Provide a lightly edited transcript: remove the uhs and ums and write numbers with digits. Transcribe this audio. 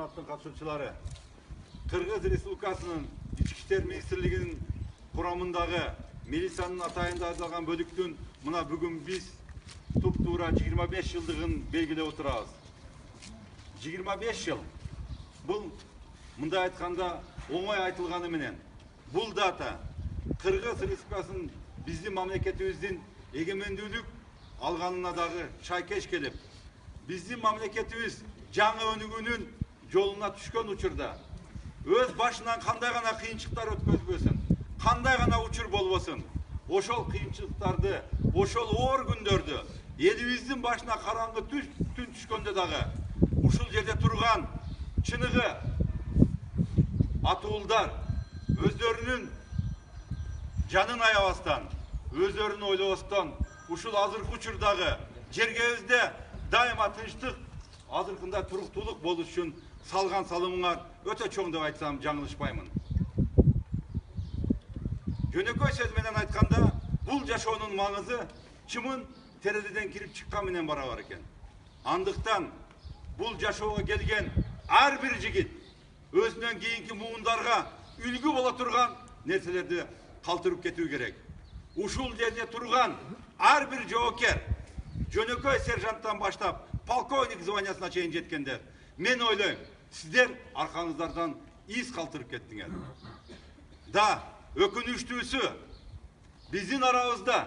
сынақтың қатысушылары, Кыргыз Республикасының Ички иштер министрлигинин курамындагы милициянын атайындалган бөлүктүн мына бүгүн биз туп-туура 25 жылдыгын белгилеп отурабыз. 25 жыл. Бул мындай айтканда оңой айтылганы менен бул дата Кыргыз Республикасынын биздин мамлекетибиздин эгемендүүлүк алганына дагы шайкеш келип, биздин мамлекетибиз жаңы өнүгүүнүн жолуна түшкөн учурда өз башынан кандай гана кыйынчылыктар өткөзбөсүн, кандай гана учур болбосун, ошол кыйынчылыктарды, ошол оор күндөрдү элибиздин башына караңгы түн түшкөндө дагы ушул жерде турган чыныгы атуулдар өздөрүнүн жанын аябастан, өздөрүн ойлобостон ушул азыркы учурдагы жергебизде дайыма тынчтык, азыркында туруктуулук болуш үчүн салган салымыңар өтө чоң деп айтсам жаңылышпаймын. Жөнөкөй сөз менен айтканда, бул жашоонун маңызы чымын терезеден кирип чыккан менен барабар экен. Андыктан бул жашоого келген ар бир жигит өзүнөн кийинки муундарга үлгү боло турган нерселерди калтырып кетүү керек. Ушул жерде турган ар бир жоокер, жөнөкөй сержанттан баштап полковник званиясына чейин жеткендер, мен ойлойм, сиздер аркаңыздардан из калтырып кеттиңер. Да, өкүнүчтүүсү биздин арабызда